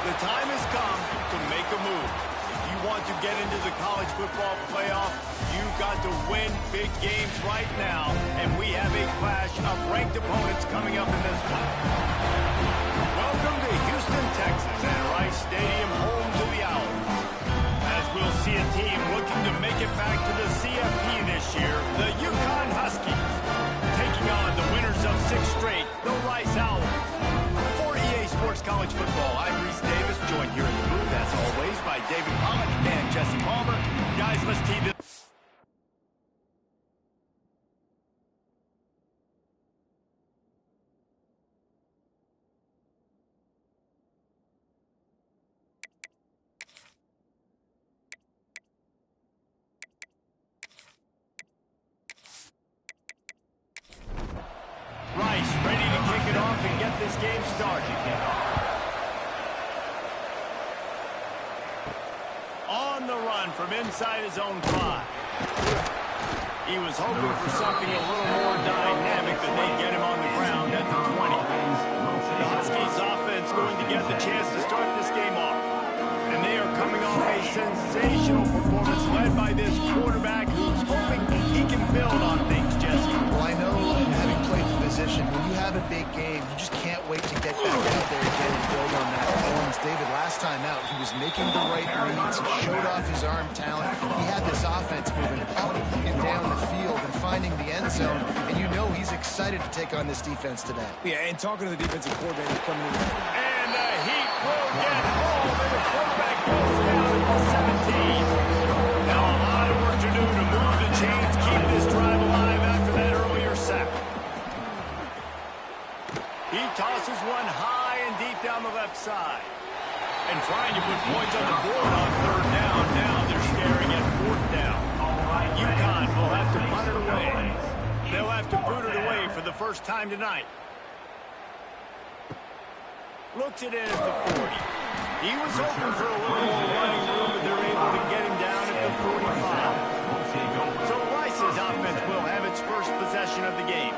The time has come to make a move. If you want to get into the college football playoff, you've got to win big games right now, and we have a clash of ranked opponents coming up in this one. Welcome to Houston, Texas, and Rice Stadium, home to the Owls. As we'll see a team looking to make it back to the CFP this year, the UConn Huskies, taking on the winners of 6 straight, the Rice Owls. For EA Sports College Football, I'm Reese Davis, joined here in the booth, as always, by David Pollack and Jesse Palmer. Guys, let's tee this. Rice ready to kick it off and get this game started. On the run from inside his own 5. He was hoping for something a little more dynamic than they get him on the ground at the 20. The Huskies offense going to get the chance to start this game off. And they are coming off a sensational performance led by this quarterback who's hoping he can build on things, Jesse. Well, I know, having played the position, when you have a big game, you just can't wait to get back out there again and build on that performance. David, last time out, he was making the right reads. He showed off his arm talent. He had this offense moving up and down the field and finding the end zone. And you know he's excited to take on this defense today. Yeah, and talking to the defensive coordinator coming in. And the Heat will get home, and the quarterback goes down at the 17. Now a lot of work to do to move the chains, keep this drive alive after that earlier sack. He tosses one high and deep down the left side. And trying to put points on the board on 3rd down. Now they're staring at 4th down. UConn will have to punt it away. They'll have to boot it away for the first time tonight. Looks it in at the 40. He was hoping for a little more running room, but they're able to get him down at the 45. So Rice's offense will have its first possession of the game.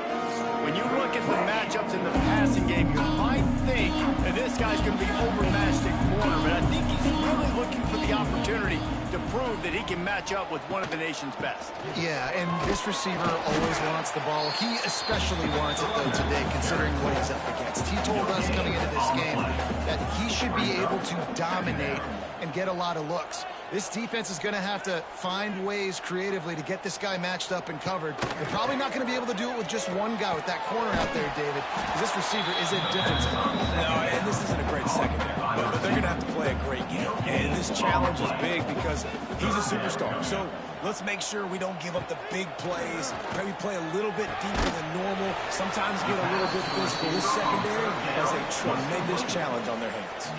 When you look at the matchups in the passing game, you might think that this guy's going to be overmatched at corner, but I think he's really looking for the opportunity to prove that he can match up with one of the nation's best. Yeah, and this receiver always wants the ball. He especially wants it, though, today, considering what he's up against. He told us coming into this game that he should be able to dominate and get a lot of looks. This defense is going to have to find ways creatively to get this guy matched up and covered. They're probably not going to be able to do it with just one guy with that corner out there, David, because this receiver is a difference. No, and this isn't a great secondary, but they're going to have to play a great game. And this challenge is big because he's a superstar. So let's make sure we don't give up the big plays. Maybe play a little bit deeper than normal. Sometimes get a little bit physical. This secondary has a tremendous challenge on their hands.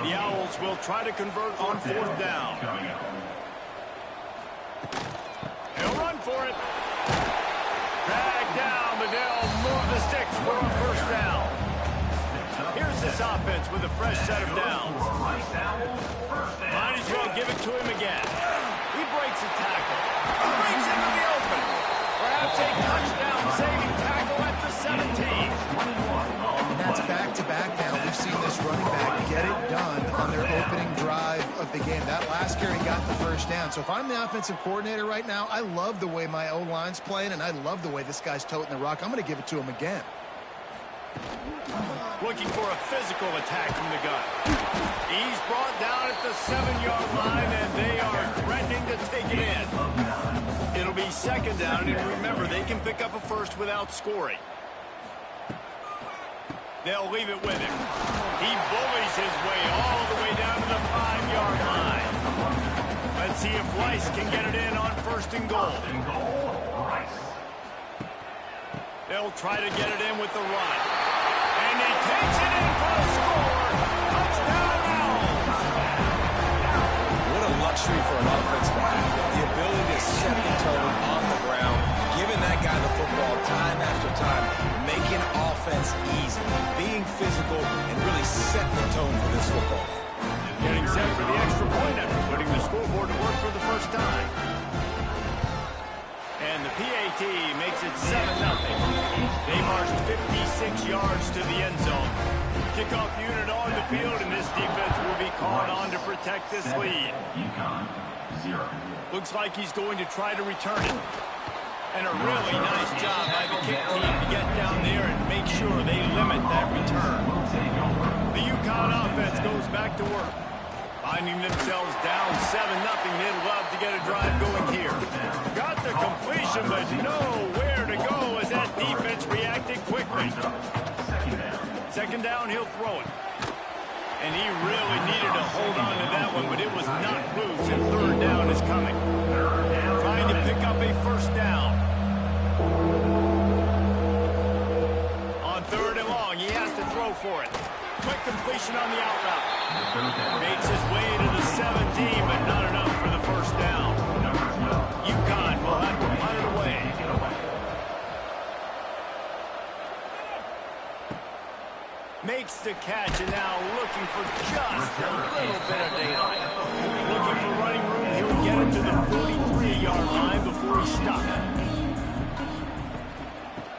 The Owls will try to convert on 4th down. He'll run for it. Drag down, but they'll move the sticks for a 1st down. Here's this offense with a fresh set of downs. Might as well give it to him again. He breaks a tackle. He brings him to the open. Perhaps a touchdown-saving tackle at the 17. And that's back-to-back now. We've seen this running back get it done on their opening drive of the game. That last carry got the 1st down. So if I'm the offensive coordinator right now, I love the way my O-line's playing, and I love the way this guy's toting the rock. I'm going to give it to him again. Looking for a physical attack from the gun. He's brought down at the 7-yard line, and they are threatening to take it in. It'll be 2nd down, and remember, they can pick up a 1st without scoring. They'll leave it with him. He bullies his way all the way down to the 5-yard line. Let's see if Rice can get it in on 1st and goal. They'll try to get it in with the run. And he takes it in for a score. Touchdown, Owls. What a luxury for an offense to have. The ability to set the tone on the ground, giving that guy the football time after time, making offense easy, being physical, and really setting the tone for this football game. Getting set for the extra point after putting the scoreboard to work for the 1st time. And the PAT makes it 7-0. They marched 56 yards to the end zone. Kickoff unit on the field, and this defense will be called on to protect this lead. Looks like he's going to try to return it. And a really nice job by the kick team to get down there and make sure they limit that return. The UConn offense goes back to work. Finding themselves down 7-0, they'd love to get a drive going here. Got the completion, but nowhere to go as that defense reacted quickly. Second down, he'll throw it. And he really needed to hold on to that one, but it was not loose, and third down is coming. Trying to pick up a first down. On third and long, he has to throw for it. Quick completion on the out route. Makes his way to the 17, but not enough for the first down. UConn will have to punt it away. Makes the catch, and now looking for just a little bit of daylight. Looking for running room, he'll get it to the 43-yard line before he stopped.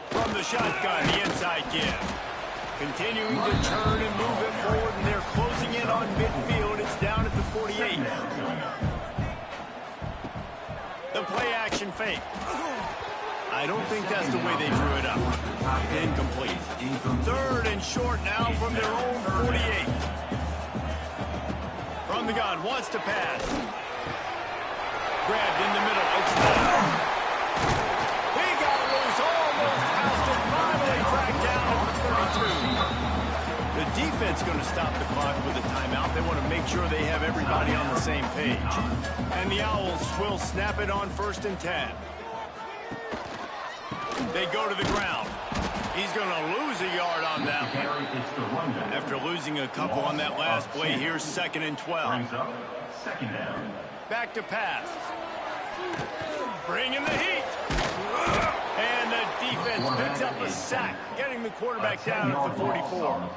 From the shotgun, the inside give. Continuing to turn and move it forward, and they're closing in on midfield. It's down at the 48. The play-action fake. I don't think that's the way they drew it up. Incomplete. Third and short now from their own 48. From the gun, wants to pass. Grabbed in the middle. It's down. He got loose, almost passed it, finally tracked down at the 32. The defense going to stop the clock with a timeout. They want to make sure they have everybody on the same page. And the Owls will snap it on 1st and 10. They go to the ground. He's going to lose a yard on that one. After losing a couple on that last play, here's 2nd and 12. Back to pass. Bringing the heat. And the defense picks up a sack, getting the quarterback down at the 44.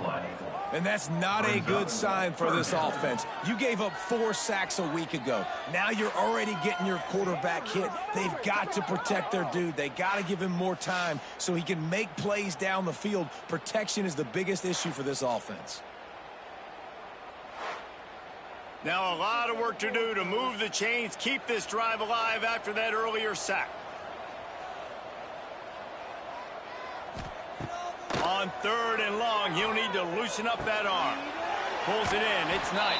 And that's not a good sign for this offense. You gave up 4 sacks a week ago. Now you're already getting your quarterback hit. They've got to protect their dude. They got to give him more time so he can make plays down the field. Protection is the biggest issue for this offense. Now a lot of work to do to move the chains, keep this drive alive after that earlier sack. On 3rd and long, he'll need to loosen up that arm. Pulls it in. It's Knight.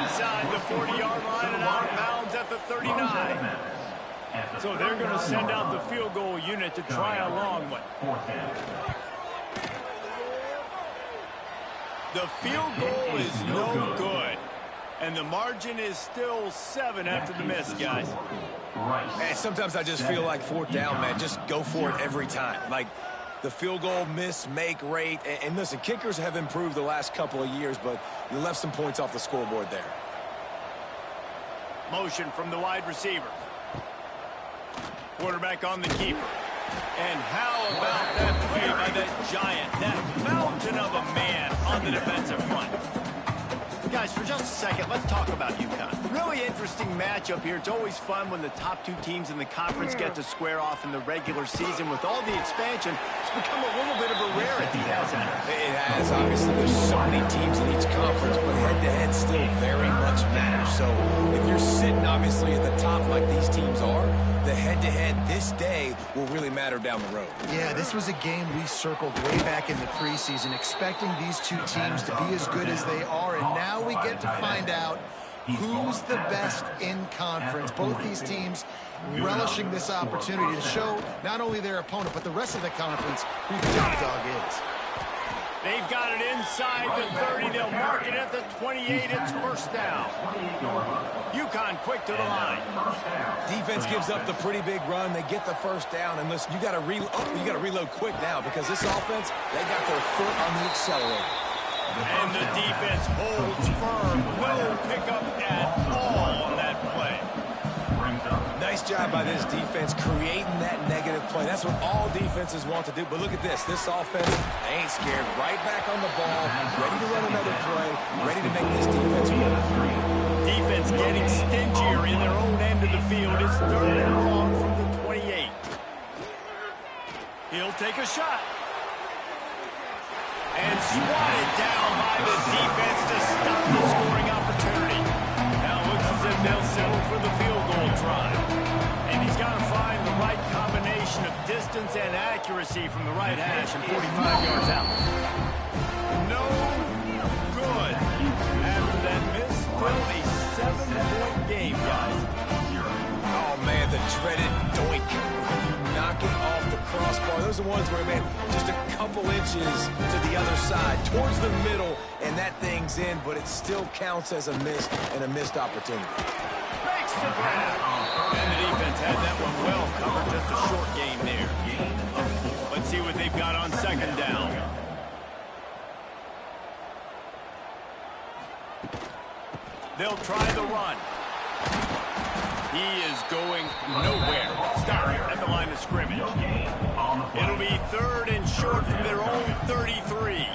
Inside the 40-yard line and out of bounds at the 39. So they're going to send out the field goal unit to try a long one. The field goal is no good. And the margin is still 7 after the miss, guys. Man, sometimes I just feel like 4th down, man. Just go for it every time. Like, the field goal miss-make rate. And listen, kickers have improved the last couple of years, but you left some points off the scoreboard there. Motion from the wide receiver. Quarterback on the keeper. And how about that play by that giant, that mountain of a man on the defensive front? Guys, for just a second, let's talk about UConn. Really interesting matchup here. It's always fun when the top 2 teams in the conference get to square off in the regular season. With all the expansion, it's become a little bit of a rarity, hasn't it? It has. Obviously, there's so many teams in each conference, but head-to-head still very much matters. So if you're sitting, obviously, at the top like these teams are, the head-to-head this day will really matter down the road. Yeah, this was a game we circled way back in the preseason, expecting these 2 teams to be as good as they are, and now we get to find out who's the best in conference. Both these teams relishing this opportunity to show not only their opponent, but the rest of the conference who the top dog is. They've got it inside the 30. They'll mark it at the 28. It's first down. UConn quick to the line. Defense gives up the pretty big run. They get the first down. And listen, you got to reload quick now because this offense, they got their foot on the accelerator. And the defense holds firm. No pickup at all on that play. Nice job by this defense creating that negative play. That's what all defenses want to do. But look at this. This offense, they ain't scared. Right back on the ball, ready to run another play, ready to make this defense work. Defense getting stingier in their own end of the field. It's 3rd and long from the 28. He'll take a shot. And swatted down by the defense to stop the scoring opportunity. Now it looks as if they'll settle for the field goal try. And he's got to find the right combination of distance and accuracy from the right hash and 45 yards out. No good. After that miss, still a 7-point game, guys. Oh, man, the dreaded doink. Knock it off the crossbar. Those are the ones where, man, just a couple inches to the other side, towards the middle, and that thing's in, but it still counts as a miss and a missed opportunity. Makes the grab. And the defense had that one well covered, just a short gain there. Let's see what they've got on second down. They'll try the run. He is going nowhere. Stop at the line of scrimmage. It'll be 3rd and short from their own 33.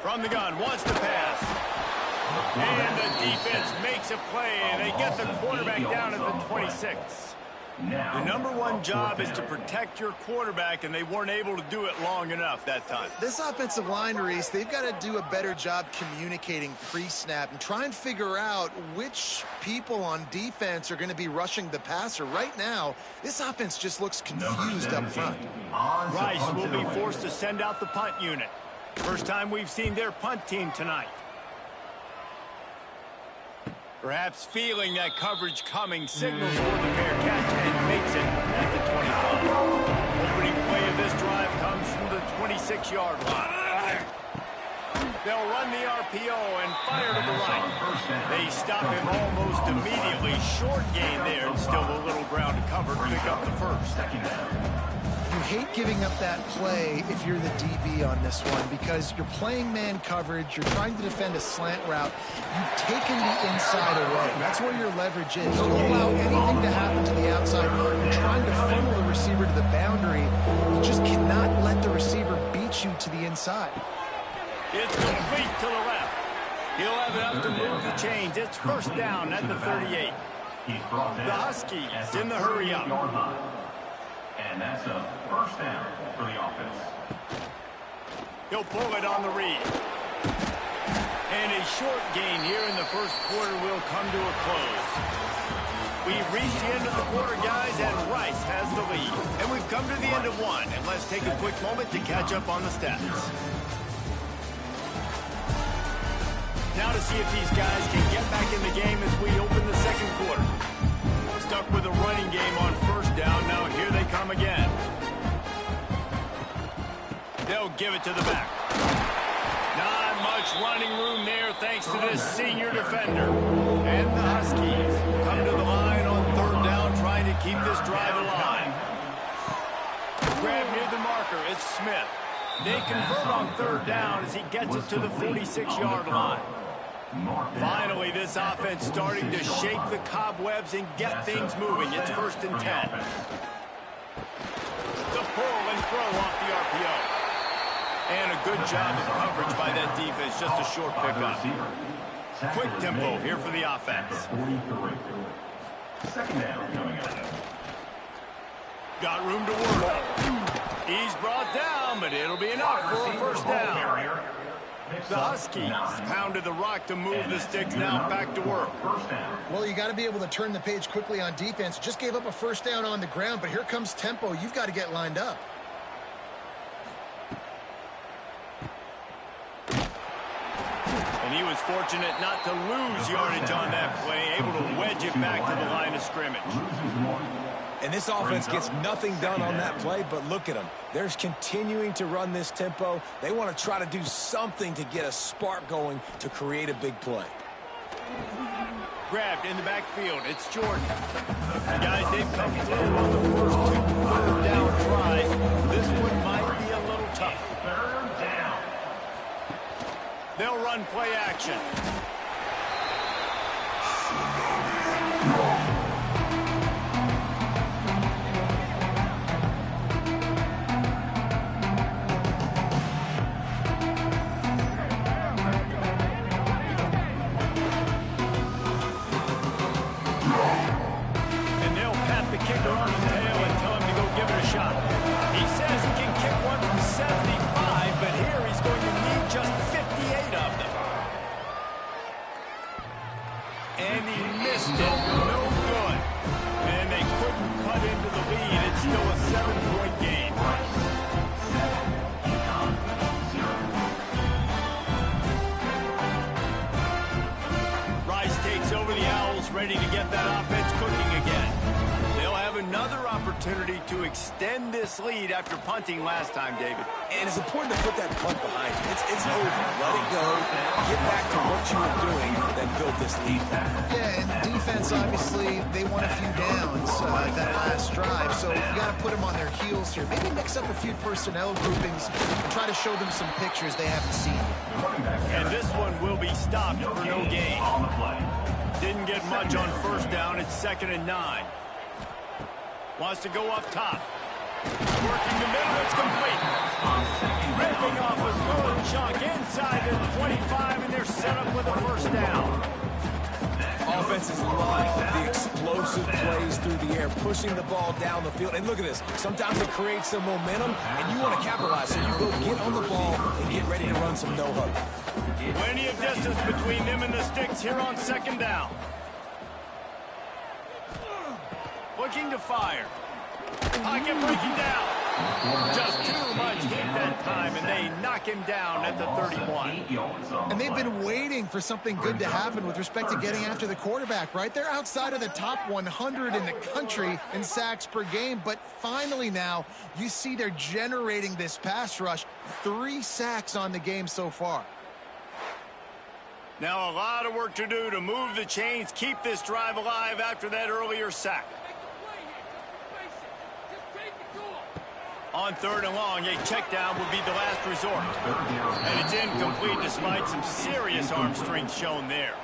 From the gun, wants to pass. And the defense makes a play, and they get the quarterback down at the 26. The number one job is to protect your quarterback, and they weren't able to do it long enough that time. This offensive line, Reese, they've got to do a better job communicating pre-snap and try and figure out which people on defense are going to be rushing the passer. Right now, this offense just looks confused up front. Rice will be forced to send out the punt unit. First time we've seen their punt team tonight. Perhaps feeling that coverage coming, signals for the fair catch and makes it at the 25. Opening play of this drive comes from the 26-yard line. They'll run the RPO and fire to the right. They stop him almost immediately. Short gain there, and still a little ground to cover to pick up the first. You hate giving up that play if you're the DB on this one because you're playing man coverage, you're trying to defend a slant route, you've taken the inside away. That's where your leverage is. You don't allow anything to happen to the outside. You're trying to funnel the receiver to the boundary. You just cannot let the receiver beat you to the inside. It's complete to the left. He'll have enough to move the chains. It's first down at the 38. The Huskies in the hurry up. And that's a first down for the offense. He'll pull it on the read. And a short gain here in the first quarter will come to a close. We've reached the end of the quarter, guys, and Rice has the lead. And we've come to the end of one. And let's take a quick moment to catch up on the stats. Now to see if these guys can get back in the game as we open the second quarter. Stuck with a running game on first down. Now here they come again. They'll give it to the back. Not much running room there thanks to this senior defender. And the Huskies come to the line on third down trying to keep this drive alive. Grab near the marker. It's Smith. They convert on third down as he gets it to the 46-yard line. Finally, this offense starting to shake the cobwebs and get things moving. It's 1st and 10. The pull and throw off the RPO. And a good job of coverage by that defense. Just a short pickup. Quick tempo here for the offense. Second down coming up. Got room to work. He's brought down, but it'll be enough for a first down. The Huskies pounded the rock to move the sticks. Now back to work. Well, you got to be able to turn the page quickly on defense. Just gave up a first down on the ground, but here comes tempo. You've got to get lined up. And he was fortunate not to lose yardage on that play, able to wedge it back to the line of scrimmage. And this offense gets nothing done on that play, but look at them. They're continuing to run this tempo. They want to try to do something to get a spark going to create a big play. Grabbed in the backfield. It's Jordan. The guys, they've come through on the first 2 third down tries. This one might be a little tough. Third down. They'll run play action. And they'll pat the kicker on the tail and tell him to go give it a shot. He says he can kick one from 75, but here he's going to need just 58 of them. And he missed it. No good. And they couldn't cut into the lead. It's still a 7-point game. Rice takes over the Owls, ready to get that offense cooking again. They'll have another opportunity to extend this lead after punting last time, David. And it's important to put that punt behind you. It's over. Let it go. Get back to what you were doing, then build this lead. Yeah, and defense, obviously, they won a few downs that last drive, so you got to put them on their heels here. Maybe mix up a few personnel groupings and try to show them some pictures they haven't seen. And this one will be stopped for no gain. Didn't get much on first down. It's 2nd and 9. Wants to go up top. Working the middle. It's complete. Ripping off a good chunk inside the 25, and they're set up with a first down. Offenses love the explosive plays through the air, pushing the ball down the field. And look at this. Sometimes it creates some momentum, and you want to capitalize. So you go get on the ball and get ready to run some no-huddle. Plenty of distance between them and the sticks here on 2nd down. Looking to fire. Pocket breaking down. Just too much hit that time, and they knock him down at the 31. And they've been waiting for something good to happen with respect to getting after the quarterback, right? They're outside of the top 100 in the country in sacks per game, but finally now you see they're generating this pass rush. 3 sacks on the game so far. Now a lot of work to do to move the chains, keep this drive alive after that earlier sack. On 3rd and long, a check down would be the last resort. And it's incomplete despite some serious arm strength shown there.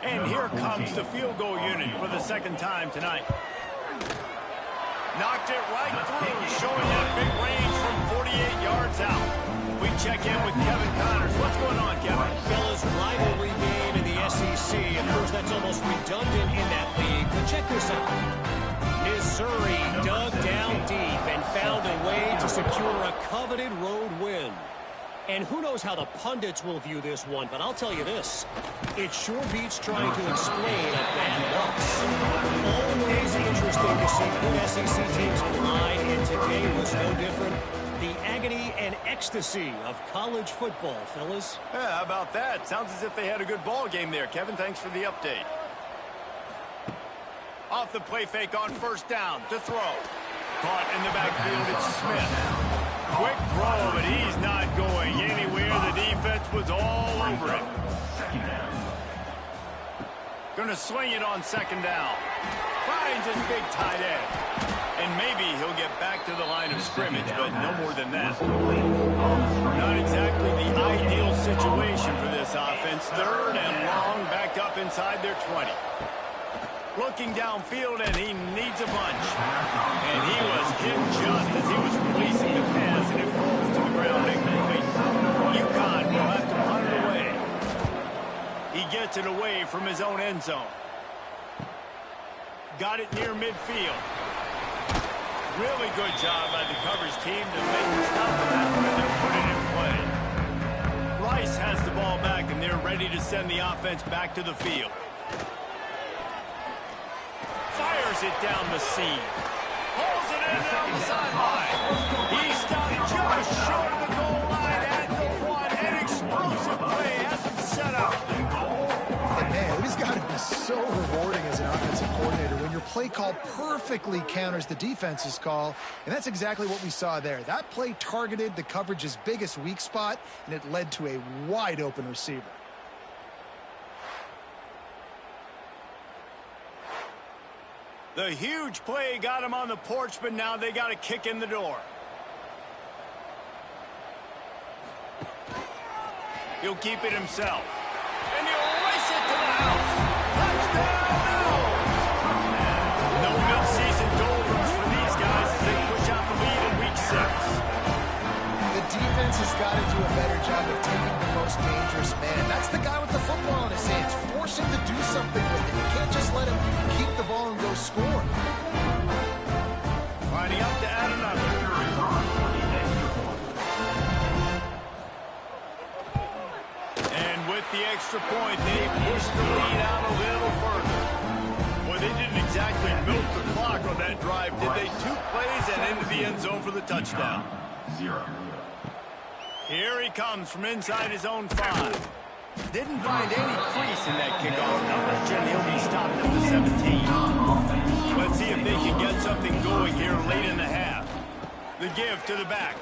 And here comes the field goal unit for the 2nd time tonight. Knocked it right through, showing that big range from 48 yards out. We check in with Kevin Connors. What's going on, Kevin? Fellas, rivalry game in the SEC. Of course, that's almost redundant in that league. But check this out. Missouri dug down deep and found a way to secure a coveted road win. And who knows how the pundits will view this one, but I'll tell you this. It sure beats trying to explain a bad loss. Always interesting to see good SEC teams collide, and today was no different. The agony and ecstasy of college football, fellas. Yeah, how about that? Sounds as if they had a good ball game there. Kevin, thanks for the update. Off the play fake on 1st down to throw. Caught in the backfield, it's Smith. Quick throw, but he's not going anywhere. The defense was all over him. Gonna swing it on 2nd down. Finds his big tight end. And maybe he'll get back to the line of scrimmage, but no more than that. Not exactly the ideal situation for this offense. 3rd and long, back up inside their 20. Looking downfield, and he needs a bunch. And he was hit just as he was releasing the pass, and it rolls to the ground incomplete. UConn will have to punt it away. He gets it away from his own end zone. Got it near midfield. Really good job by the coverage team to make the stop of that when they're putting it in play. Rice has the ball back, and they're ready to send the offense back to the field. Fires it down the seam. Pulls it in down the sideline. He stopped just short of the goal line at the 1. An explosive play has him set up. And man, it has got to be so rewarding as an offensive coordinator when your play call perfectly counters the defense's call. And that's exactly what we saw there. That play targeted the coverage's biggest weak spot, and it led to a wide open receiver. The huge play got him on the porch, but now they got a kick in the door. He'll keep it himself. And he'll race it to the house. Touchdown! No mid-season doldrums for these guys as they push out the lead in week 6. The defense has got to do a better job of taking the most dangerous man. That's the guy with the football in his hands. Force him to do something with it. You can't just let him keep the ball and go score. Lining up to add the extra point, they pushed the lead out a little further. Well, they didn't exactly milk the clock on that drive, did they? 2 plays and into the end zone for the touchdown. 0. Here he comes from inside his own 5. Didn't find any crease in that kickoff coverage, and he'll be stopped at the 17. Let's see if they can get something going here late in the half. The give to the back.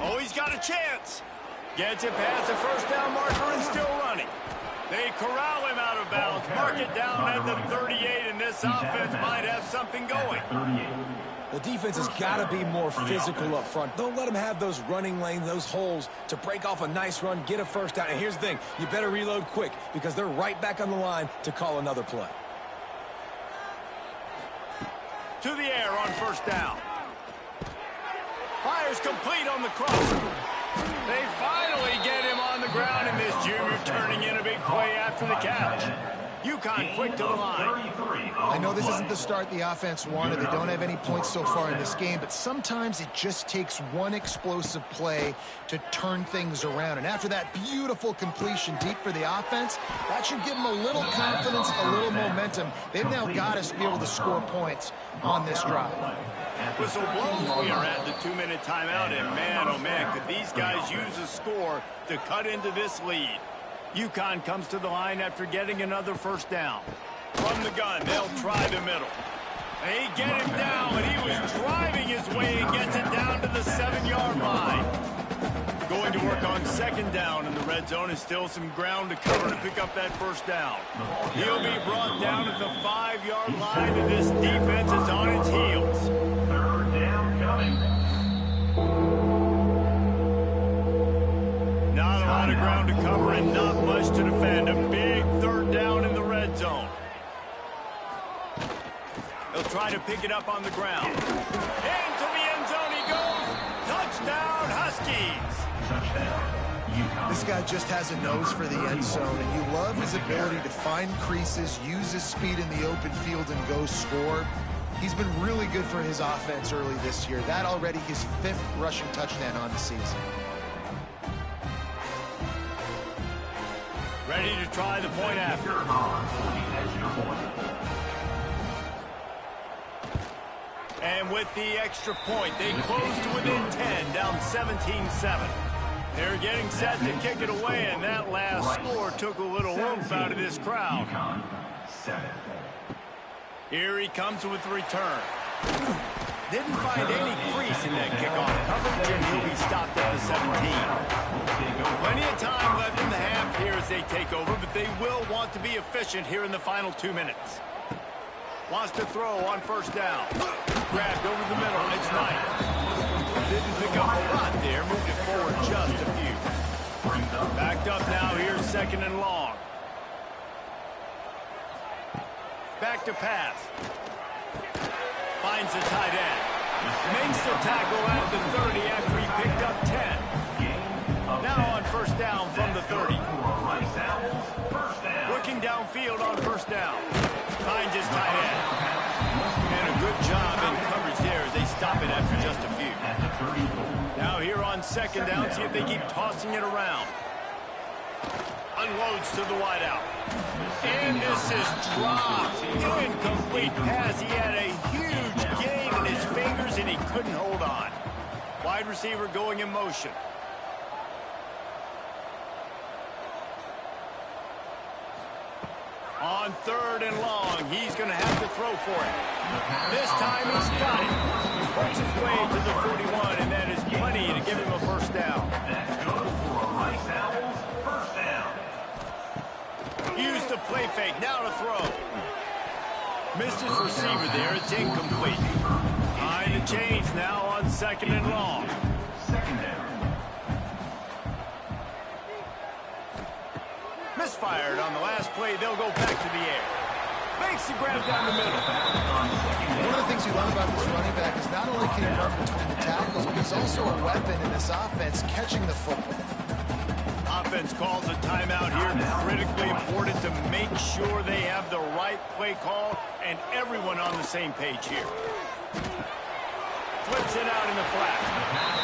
Oh, he's got a chance. Gets it past the first down marker and still running. They corral him out of bounds. Mark it down at the 38, and this offense might have something going. The defense has got to be more physical up front. Don't let them have those running lanes, those holes to break off a nice run, get a first down. And here's the thing, you better reload quick because they're right back on the line to call another play. To the air on first down. Fires complete on the crosser. They finally get him on the ground, and this junior turning in a big play after the catch. UConn quick to the line. I know this isn't the start the offense wanted. They don't have any points so far in this game, but sometimes it just takes one explosive play to turn things around. And after that beautiful completion deep for the offense, that should give them a little confidence, a little momentum. They've now got us to be able to score points on this drive. Whistle blows, we are at the 2-minute timeout, and man, oh man, could these guys use a score to cut into this lead. UConn comes to the line after getting another first down. From the gun, they'll try the middle. They get him down, but he was driving his way and gets it down to the 7-yard line. Going to work on second down in the red zone, and still some ground to cover to pick up that first down. He'll be brought down at the 5-yard line, and this defense is on its heels. 3rd down coming. Not a lot of ground to cover and not much to defend. A big 3rd down in the red zone. They'll try to pick it up on the ground. Into the end zone he goes. Touchdown, Huskies. This guy just has a nose for the end zone, and you love his ability to find creases, use his speed in the open field, and go score. He's been really good for his offense early this year. That already his 5th rushing touchdown on the season. Ready to try the point after. And with the extra point, they close to within 10, down 17-7. They're getting set to kick it away, and that last score took a little oomph out of this crowd. Here he comes with the return. Didn't find any crease in that kickoff coverage, and he'll be stopped at the 17. Plenty of time left in the half here as they take over, but they will want to be efficient here in the final 2 minutes. Wants to throw on first down. Grabbed over the middle. It's Knight. Didn't pick up a lot there. Moved it forward just a few. Backed up now. Here's 2nd and long. Back to pass. Finds the tight end. Makes the tackle at the 30 after he picked up 10. Now on first down from the 30. Looking downfield on first down. Finds his tight end. And a good job in coverage there as they stop it after just a few. Now here on second down, see if they keep tossing it around. Unloads to the wideout. And this is dropped. Incomplete pass. He had a huge gain in his fingers and he couldn't hold on. Wide receiver going in motion. On 3rd and long, he's going to have to throw for it. This time he's got it. Works his way to the 41, and that is plenty to give him a first down. That's good for a Rice Owls first down. Use the play fake, now to throw. Missed his receiver there, it's incomplete. Behind the chains now on 2nd and long. Second down. Misfired on the last play, they'll go back to the air. Makes the grab down the middle. One of the things you love about this running back is not only can he run between the tackles, but he's also a weapon in this offense, catching the football. Offense calls a timeout here. Critically important to make sure they have the right play call and everyone on the same page here. Flips it out in the flat.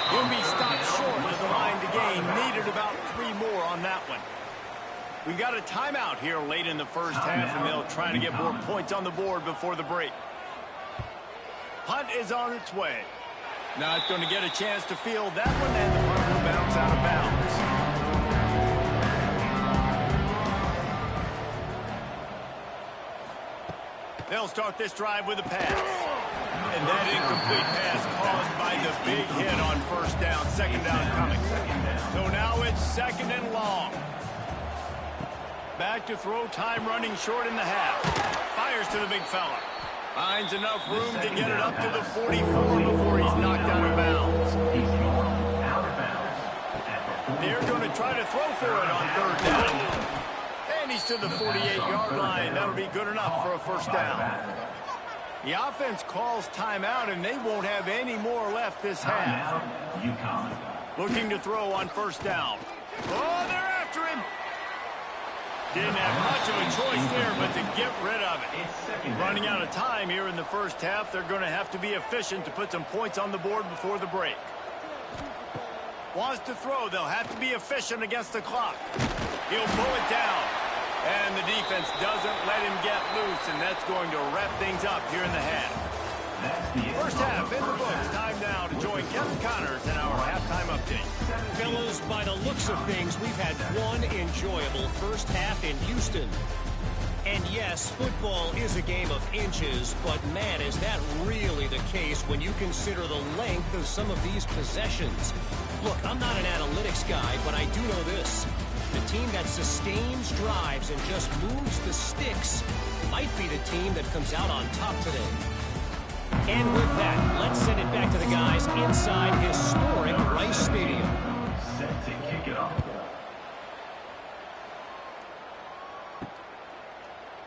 He'll be stopped short of the line to gain. Needed about 3 more on that one. We got a timeout here late in the first half, and they'll try to get more points on the board before the break. Punt is on its way. Not going to get a chance to field that one, and the punt will bounce out of bounds. They'll start this drive with a pass. And that incomplete pass caused by the big hit on first down, second down coming. So now it's second and long. Back to throw, time running short in the half. Fires to the big fella. Finds enough room to get it up to the 44 before he's knocked out of bounds. They're going to try to throw for it on third down. And he's to the 48-yard line. That'll be good enough for a first down. The offense calls timeout, and they won't have any more left this half. Looking to throw on first down. Oh, they're after him. Didn't have much of a choice there, but to get rid of it. Running out of time here in the first half, they're going to have to be efficient to put some points on the board before the break. Wants to throw, they'll have to be efficient against the clock. He'll pull it down. And the defense doesn't let him get loose, and that's going to wrap things up here in the half. First half in the books. Time now to join Kevin Connors in our halftime update. Fellas, by the looks of things, we've had one enjoyable first half in Houston. And yes, football is a game of inches, but man, is that really the case when you consider the length of some of these possessions. Look, I'm not an analytics guy, but I do know this. The team that sustains drives and just moves the sticks might be the team that comes out on top today. And with that, let's send it back to the guys inside historic Rice Stadium. Set to kick it off.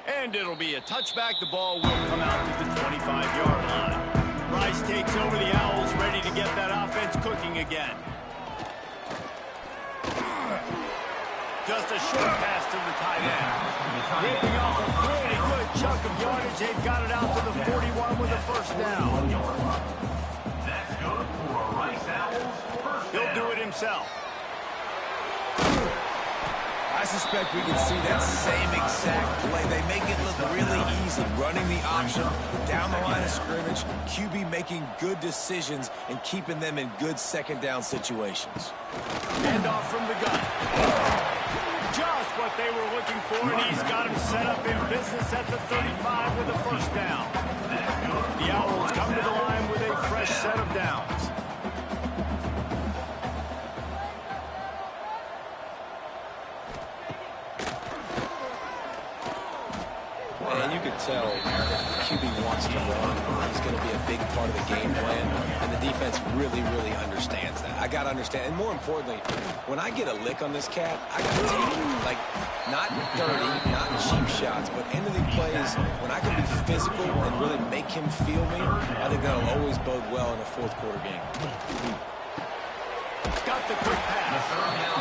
And it'll be a touchback. The ball will come out to the 25-yard line. Rice takes over the Owls, ready to get that offense cooking again. Just a short pass to the tight end. Ripping off a pretty good chunk of yardage. They've got it out to the 41 with a first down. That's good for a Rice Owls first down. He'll do it himself. I suspect we can see that same exact play. They make it look really easy, running the option down the line of scrimmage, QB making good decisions and keeping them in good second down situations. Hand off from the gun. Just what they were looking for, and he's got him set up in business at the 35 with a first down. The Owls come to the line with a fresh set of downs. And you can tell QB wants to run. He's going to be a big part of the game plan, and the defense really, really understands that. I got to understand, and more importantly, when I get a lick on this cat, I got to take it. Like, not dirty, not cheap shots, but end of the plays, when I can be physical and really make him feel me, I think that'll always bode well in a fourth quarter game. Got the quick pass.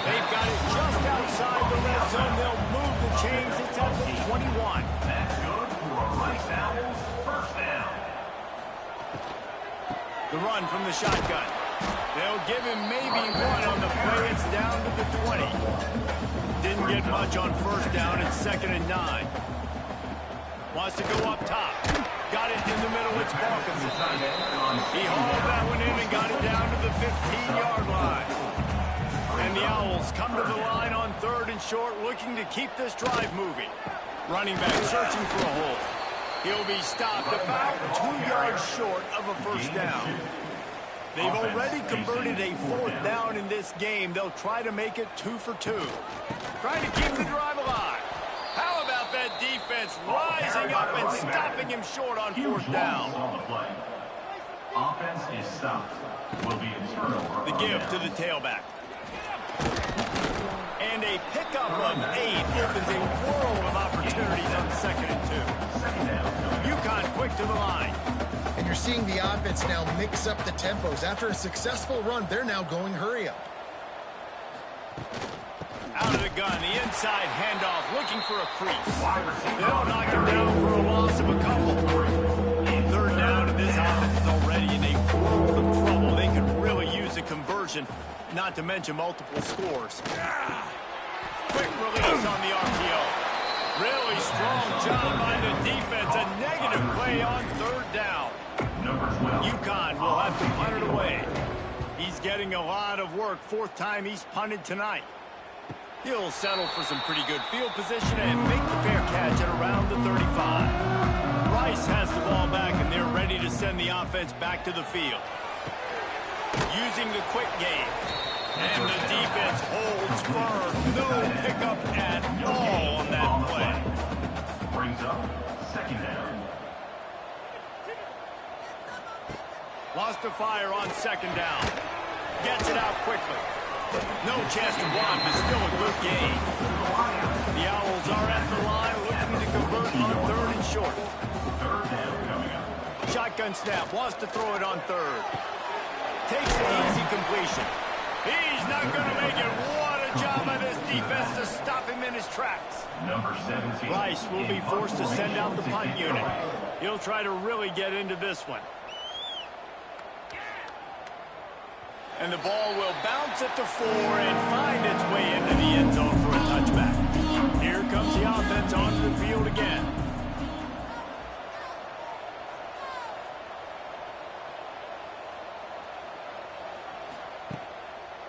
They've got it just outside the red zone. They'll move the chains. It's at the 21. That's good for a Rice Owls first down. The run from the shotgun. They'll give him maybe one on the play. It's down to the 20. Didn't get much on first down. It's 2nd and 9. Wants to go up top. Got it in the middle. It's Parkinson. He hauled that one in and got it down to the 15-yard line. And the Owls come to the line on 3rd and short, looking to keep this drive moving. Running back searching for a hole. He'll be stopped about 2 yards short of a first down. They've already converted a 4th down in this game. They'll try to make it 2 for 2. Trying to keep the drive alive. How about that defense rising up and stopping him short on 4th down? On the play. Offense is stopped. Will be a turnover. The give to the tailback. And a pickup of 8 opens a world of opportunities on 2nd and 2. UConn quick to the line. And you're seeing the offense now mix up the tempos. After a successful run, they're now going hurry up. Out of the gun, the inside handoff, looking for a crease. They'll knock him down for a loss of a couple. 3rd down, and this offense is already in a world of trouble. They could really use a conversion, not to mention multiple scores. Quick release on the RPO. Really strong job by the defense. A negative play on third down. UConn will have to punt it away. He's getting a lot of work. Fourth time he's punted tonight. He'll settle for some pretty good field position and make the fair catch at around the 35. Rice has the ball back, and they're ready to send the offense back to the field. Using the quick game. And the defense holds firm. No pickup at all on that play. Brings up second down. Lost to fire on second down. Gets it out quickly. No chance to run, but still a good game. The Owls are at the line looking to convert on third and short. Third down coming up. Shotgun snap. Wants to throw it on third. Takes the easy completion. He's not going to make it. What a job by this defense to stop him in his tracks. Number 17. Rice will be forced to send out the punt unit. He'll try to really get into this one. And the ball will bounce at the 4 and find its way into the end zone for a touchback. Here comes the offense onto the field again.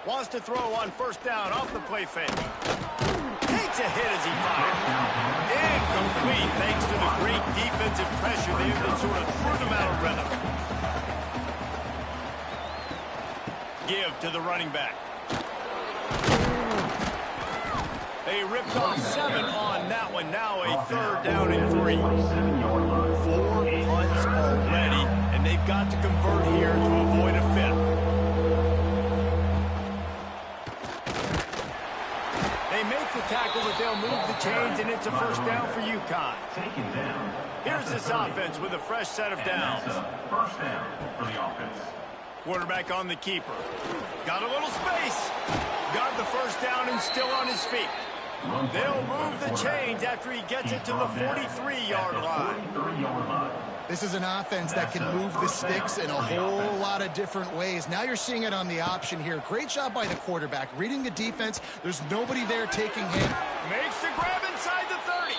Wants to throw on first down off the play fake. Takes a hit as he fired. Incomplete thanks to the great defensive pressure there that sort of threw them out of rhythm. Give to the running back. They ripped off 7 on that one. Now a third down and 3. 4 punts already, and they've got to convert here to avoid a fifth. They make the tackle, but they'll move the chains, and it's a first down for UConn. Here's this offense with a fresh set of downs. First down for the offense. Quarterback on the keeper. Got a little space. Got the first down and still on his feet. They'll move the chains after he gets it to the 43-yard line. This is an offense that can move the sticks in a whole lot of different ways. Now you're seeing it on the option here. Great job by the quarterback. Reading the defense. There's nobody there taking him. Makes the grab inside the 30.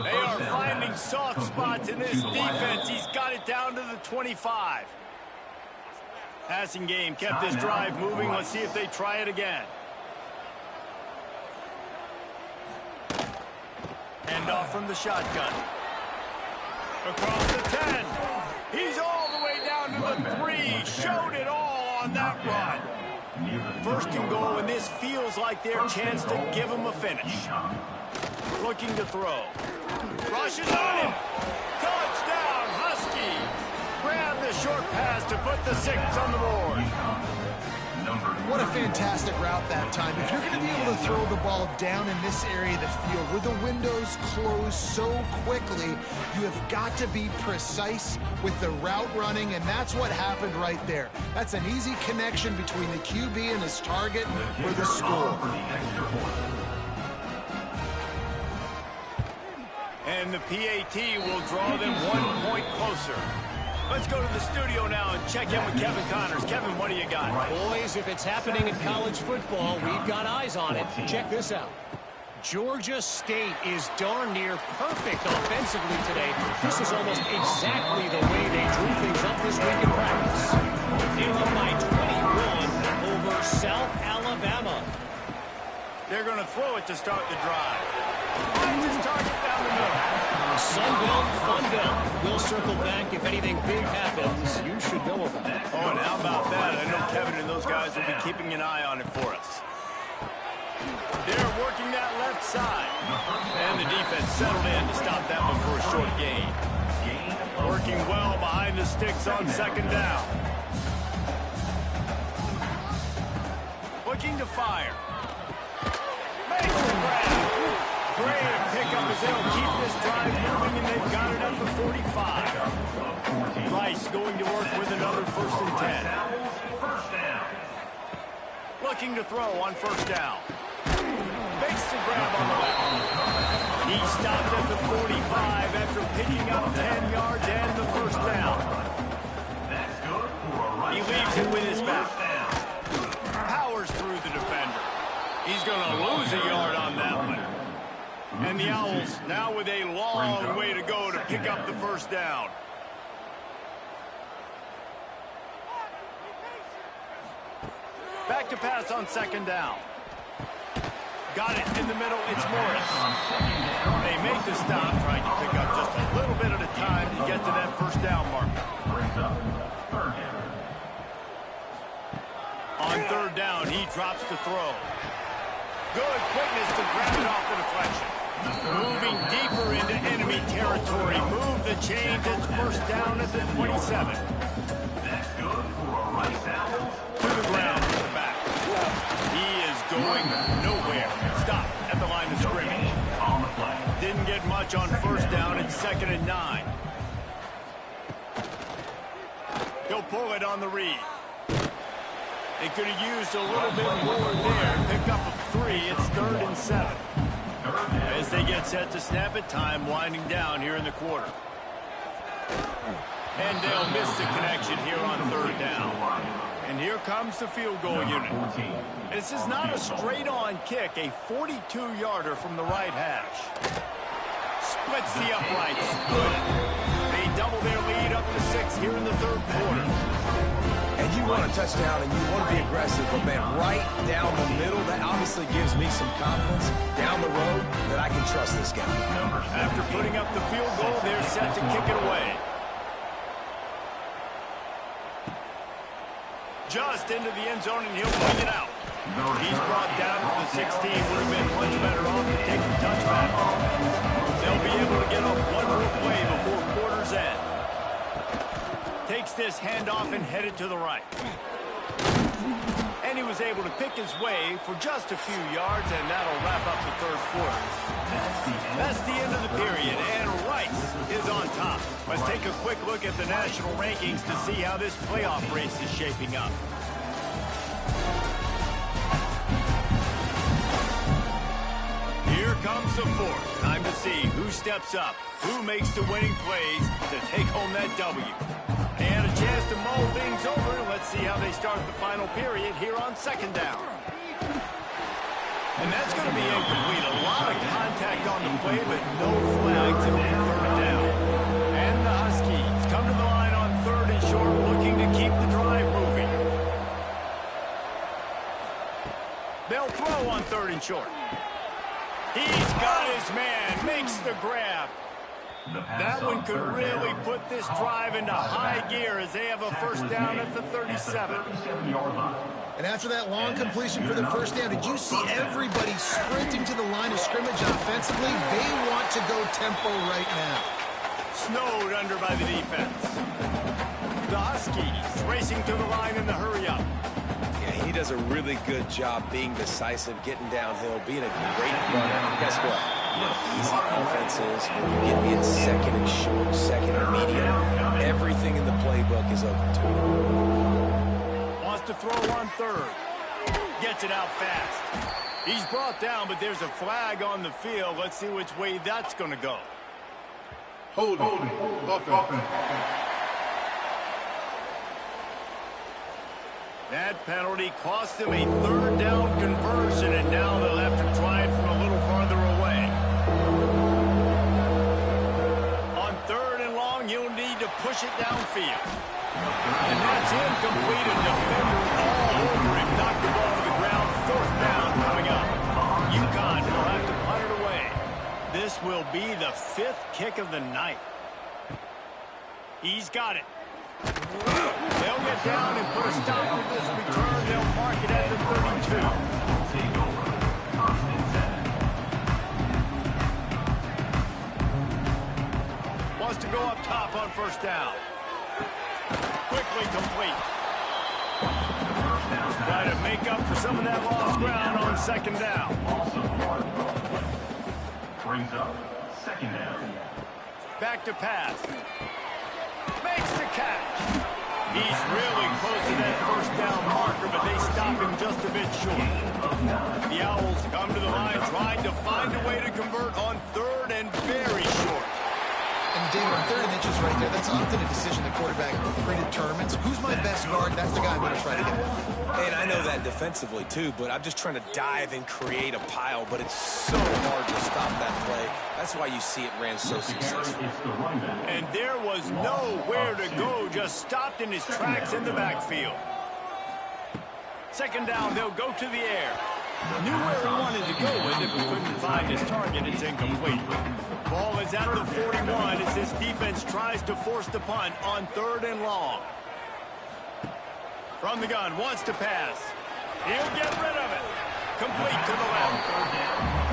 They are finding soft spots in this defense. He's got it down to the 25. Passing game kept this drive moving. Let's see if they try it again. Hand off from the shotgun. Across the 10. He's all the way down to the 3. Showed it all on that run. First and goal, and this feels like their chance to give him a finish. Looking to throw. Rushes on him. Touchdown, Husky. Grab the short pass to put the 6 on the board. What a fantastic route that time. If you're going to be able to throw the ball down in this area of the field where the windows close so quickly, you have got to be precise with the route running, and that's what happened right there. That's an easy connection between the QB and his target for the score. And the PAT will draw them 1 point closer. Let's go to the studio now and check in with Kevin Connors. Kevin, what do you got? Boys, if it's happening in college football, we've got eyes on it. Check this out. Georgia State is darn near perfect offensively today. This is almost exactly the way they drew things up this week in practice. They're up by 21 over South Alabama. They're going to throw it to start the drive. Finds his target down the middle. Sunbelt, Funbelt. We'll circle back if anything big happens. You should know about it. Oh, and how about that? I know Kevin and those guys will be keeping an eye on it for us. They're working that left side. And the defense settled in to stop that one for a short gain. Working well behind the sticks on second down. Looking to fire. Makes the grab. Great pickup as they'll keep this drive moving, and they've got it at the 45. Rice going to work with another 1st and 10. Looking to throw on first down. Makes the grab on the left. He stopped at the 45 after picking up 10 yards and the first down. He leaves it with his back. Powers through the defender. He's going to lose a yard on that one. And the Owls now with a long way to go to pick up the first down. Back to pass on second down. Got it in the middle. It's Morris. They make the stop, trying to pick up just a little bit at a time to get to that first down marker. On third down, he drops to throw. Good quickness to grab it off the deflection. Moving deeper into enemy territory. Move the chains. It's first down at the 27. That's good for a Rice Owls. To the ground with the back. He is going nowhere. Stop at the line of scrimmage. On the play. Didn't get much on first down. It's 2nd and 9. He'll pull it on the read. They could have used a little bit more there. Pick up a 3. It's 3rd and 7. As they get set to snap it, time winding down here in the quarter. And they'll miss the connection here on third down. And here comes the field goal unit. This is not a straight-on kick, a 42-yarder from the right hash. Splits the uprights. Good. They double their lead up to 6 here in the third quarter. And you want a touchdown and you want to be aggressive, but man, right down the middle, that obviously gives me some confidence down the road that I can trust this guy. After putting up the field goal, they're set to kick it away. Just into the end zone, and he'll bring it out. He's brought down to the 16. Would have been much better off to take the touchback. They'll be able to get off one more play before quarter's end. Takes this handoff and headed to the right. And he was able to pick his way for just a few yards, and that'll wrap up the third quarter. That's the end of the period, and Rice is on top. Let's take a quick look at the national rankings to see how this playoff race is shaping up. Here comes the fourth. Time to see who steps up, who makes the winning plays to take home that W. They had a chance to mull things over. Let's see how they start the final period here on second down. And that's going to be incomplete. A lot of contact on the play, but no flags on third down. And the Huskies come to the line on 3rd and short, looking to keep the drive moving. They'll throw on 3rd and short. He's got his man, makes the grab. That one could really put this drive into high gear as they have a first down at the 37. And after that long completion for the first down, did you see everybody sprinting to the line of scrimmage offensively? They want to go tempo right now. Snowed under by the defense. The Huskies racing to the line in the hurry-up. Yeah, he does a really good job being decisive, getting downhill, being a great runner. Guess what? You know, easy offenses, when you get me in 2nd and short, 2nd and medium, everything in the playbook is open to him. Wants to throw on 3rd. Gets it out fast. He's brought down, but there's a flag on the field. Let's see which way that's going to go. Holding. Offense. That penalty cost them a 3rd down conversion, and now they'll have to try it from a little farther away. On 3rd and long, he'll need to push it downfield. And that's incomplete. A defender all over him. Knocked the ball to the ground. 4th down coming up. UConn will have to punt it away. This will be the 5th kick of the night. He's got it. They'll get down and put a stop to this return. They'll mark it at the 32. Wants to go up top on first down. Quickly complete. Try to make up for some of that lost ground on second down. Brings up 2nd down. Back to pass. Makes the catch. He's really close to that first down marker, but they stop him just a bit short. The Owls come to the line trying to find a way to convert on 3rd and very short. And David, on 3rd and inches right there, that's often a decision the quarterback predetermines. Who's my best guard? That's the guy I'm going to try to get. And I know that defensively, too, but I'm just trying to dive and create a pile, but it's so hard to stop that play. That's why you see it ran so successful. And there was nowhere to go, just stopped in his tracks in the backfield. 2nd down, they'll go to the air. Knew where he wanted to go with it, but couldn't find his target. It's incomplete. Ball is at the 41 as this defense tries to force the punt on 3rd and long. From the gun, wants to pass. He'll get rid of it. Complete to the left.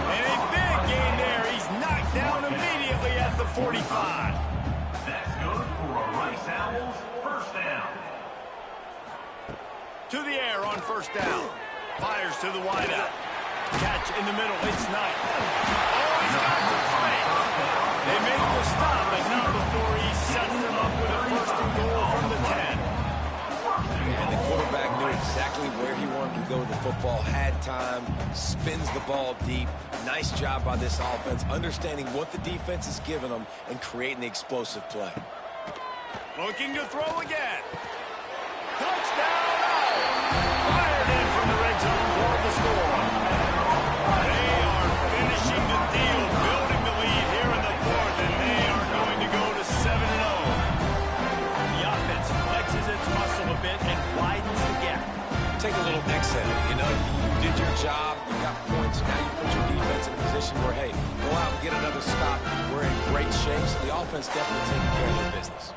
And a big gain there. He's knocked down immediately at the 45. That's good for a Rice Owls 1st down. To the air on 1st down. Fires to the wideout. Catch in the middle. It's Knight. Oh, he's got some space. They make the stop, but not before he sets them up with a 1st and goal from the 10. And the quarterback knew exactly where he wanted to go with the football, had time, spins the ball deep. Nice job by this offense, understanding what the defense is giving them and creating the explosive play. Looking to throw again. Touchdown! Fired in from the red zone for the score. They are finishing the deal, building the lead here in the 4th, and they are going to go to 7-0. The offense flexes its muscle a bit and widens the gap. Take a little exit. You know, you did your job, you got points, now you put your defense in a position where, hey, go out and get another stop. We're in great shape, so the offense definitely taking care of their business.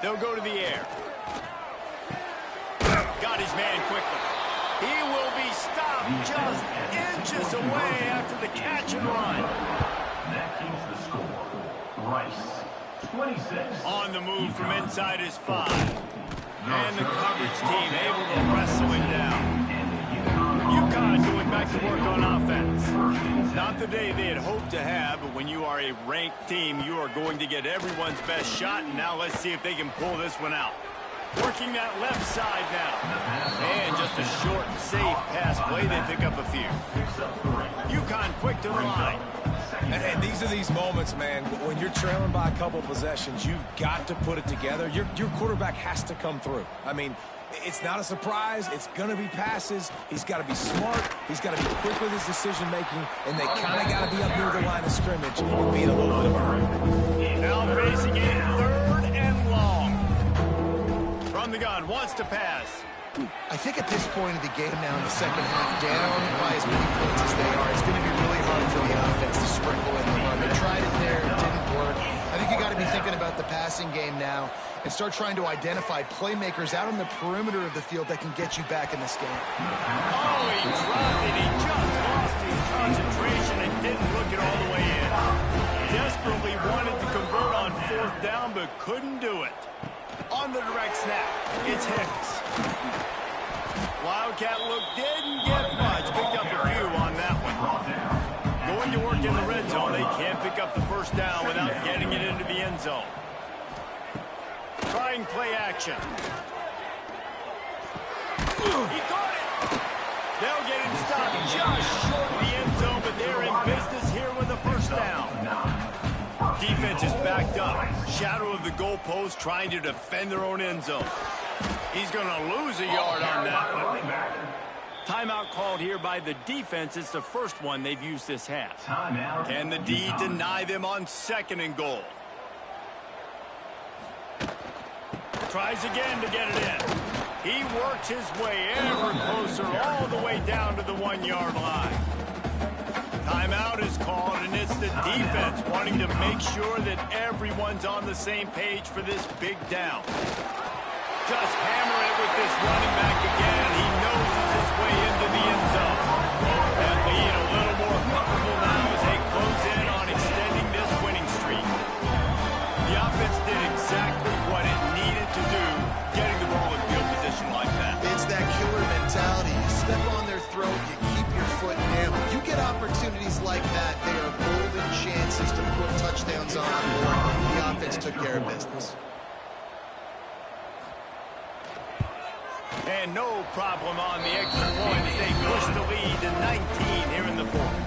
They'll go to the air. Got his man quickly. He will be stopped just inches away after the catch and run. That keeps the score. Rice, 26. On the move from inside his 5. And the coverage team able to wrestle him down. UConn going back to work on offense. Not the day they had hoped to have, but when you are a ranked team, you are going to get everyone's best shot, and now let's see if they can pull this one out. Working that left side now. And just a short, safe pass play, they pick up a few. UConn quick to the line. And these are these moments, man, when you're trailing by a couple possessions, you've got to put it together. Your quarterback has to come through. I mean, it's not a surprise. It's going to be passes. He's got to be smart. He's got to be quick with his decision-making, and they kind of got to be up near the line of scrimmage and be in a little bit of a hurry. Now facing it 3rd and long. From the gun, wants to pass. I think at this point of the game now in the 2nd half, down by as many points as they are, it's going to be really hard for the offense to sprinkle in the run. They tried it there, it didn't work. I think you got to be thinking about the passing game now and start trying to identify playmakers out on the perimeter of the field that can get you back in this game. Oh, he dropped it. He just lost his concentration and didn't look it all the way in. Desperately wanted to convert on 4th down, but couldn't do it. On the direct snap, it's Hicks. Wildcat look didn't get much. Picked up a few on that one. Going to work in the red zone. They can't pick up the 1st down without getting it into the end zone. Trying play action. He caught it. They'll get him stopped just short of the end zone, but they're in business here with a 1st down. Defense is backed up. Shadow of the goalpost trying to defend their own end zone. He's going to lose a yard on that one. Timeout called here by the defense. It's the first one they've used this half. Can the D deny them on 2nd and goal? Tries again to get it in. He works his way ever closer all the way down to the 1-yard line. Timeout is called, and it's the defense wanting to make sure that everyone's on the same page for this big down. Just hammer it with this running back again. He noses his way into the end zone. That lead a little more comfortable now as they close in on extending this winning streak. The offense did exactly what it needed to do, getting the ball in field position like that. It's that killer mentality. You step on their throat, you keep your foot down. You get opportunities like that, they are golden chances to put touchdowns on board. The offense took care of business. And no problem on the extra point as they push the lead to 19 here in the 4th.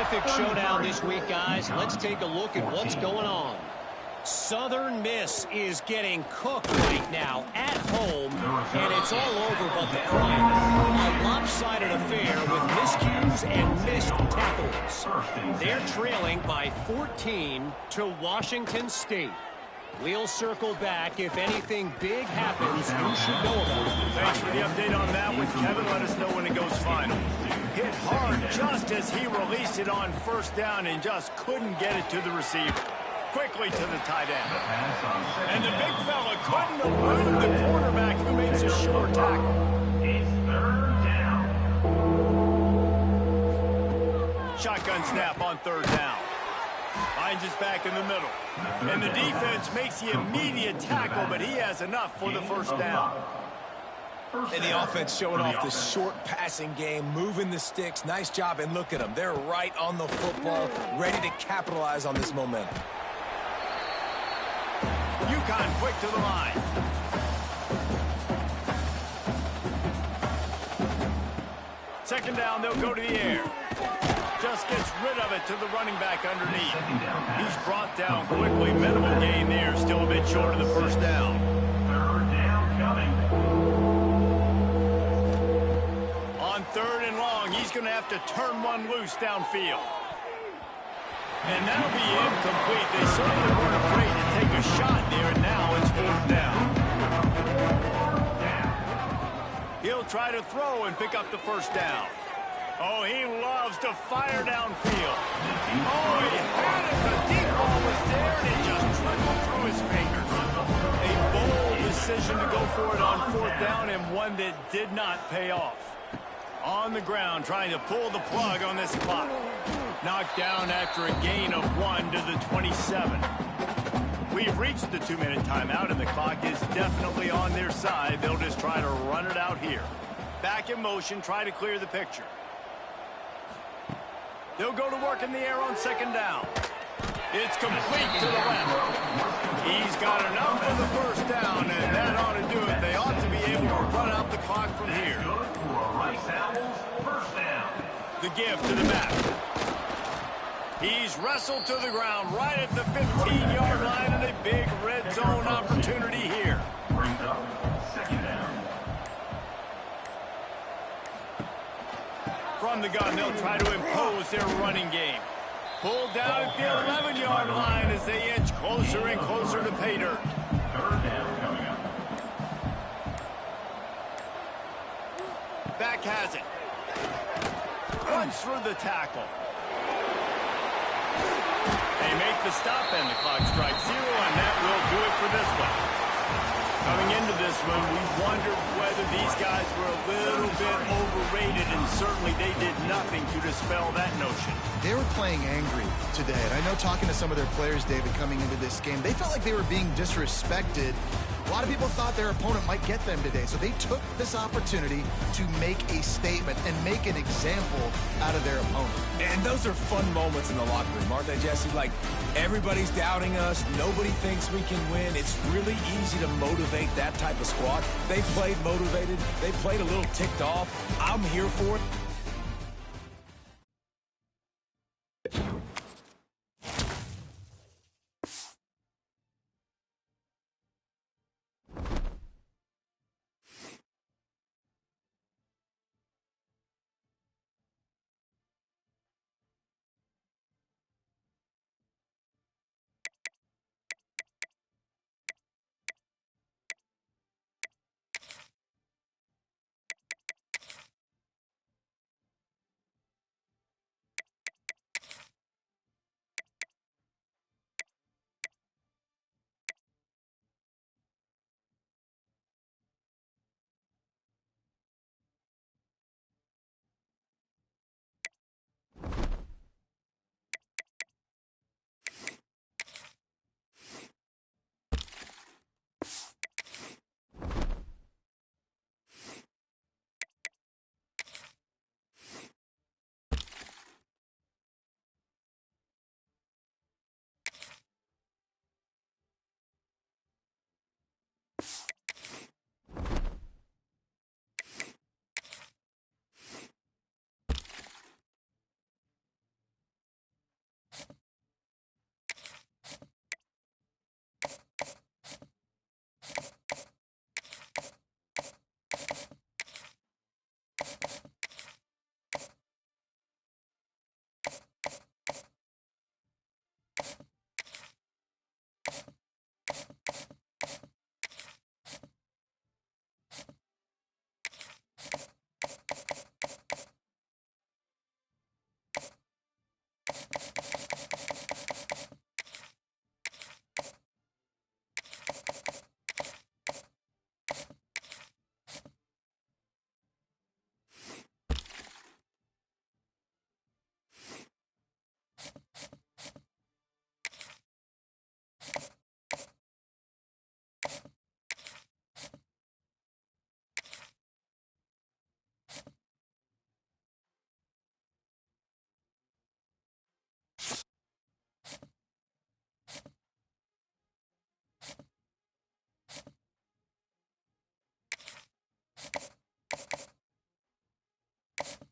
terrific showdown this week, guys. Let's take a look at what's going on. Southern Miss is getting cooked right now at home, and it's all over but the crying. A lopsided affair with miscues and missed tackles. They're trailing by 14 to Washington State. We'll circle back if anything big happens you should know about it. Thanks for the update on that one, Kevin. Let us know when it goes final. Hit hard just as he released it on first down and just couldn't get it to the receiver. Quickly to the tight end. And the big fella couldn't elude the quarterback who makes a sure tackle. It's third down. Shotgun snap on third down. Finds his back in the middle. And the defense makes the immediate tackle, but he has enough for the first down. And the offense showing off the short passing game, moving the sticks. Nice job, and look at them. They're right on the football, ready to capitalize on this momentum. UConn quick to the line. Second down, they'll go to the air. Just gets rid of it to the running back underneath. He's brought down quickly. Minimal gain there. Still a bit short of the first down. Third down coming. On third and long, he's going to have to turn one loose downfield. And that'll be incomplete. They certainly weren't afraid to take a shot there, and now it's fourth down. He'll try to throw and pick up the first down. Oh, he loves to fire downfield. Oh, he had it. The deep ball was there, and it just trickled through his fingers. A bold decision to go for it on fourth down, and one that did not pay off. On the ground, trying to pull the plug on this clock. Knocked down after a gain of 1 to the 27. We've reached the 2-minute timeout, and the clock is definitely on their side. They'll just try to run it out here. Back in motion, try to clear the picture. They'll go to work in the air on second down. It's complete to the left. He's got enough for the first down, and that ought to do it. They ought to be able to run out the clock from here. First down. The give to the back. He's wrestled to the ground right at the 15-yard line, and a big red zone opportunity here. Brings up second down. From the gun, they'll try to impose their running game. Pulled down at the 11-yard line as they inch closer and closer to pay dirt. Third down coming up. Back has it. Runs through the tackle. They make the stop, and the clock strikes 0, and that will do it for this one. Coming into this one, we wondered whether these guys were a little bit overrated, and certainly they did nothing to dispel that notion. They were playing angry today, and I know talking to some of their players, David, coming into this game, they felt like they were being disrespected. A lot of people thought their opponent might get them today, so they took this opportunity to make a statement and make an example out of their opponent. And those are fun moments in the locker room, aren't they, Jesse? Like, everybody's doubting us. Nobody thinks we can win. It's really easy to motivate that type of squad. They played motivated. They played a little ticked off. I'm here for it. it.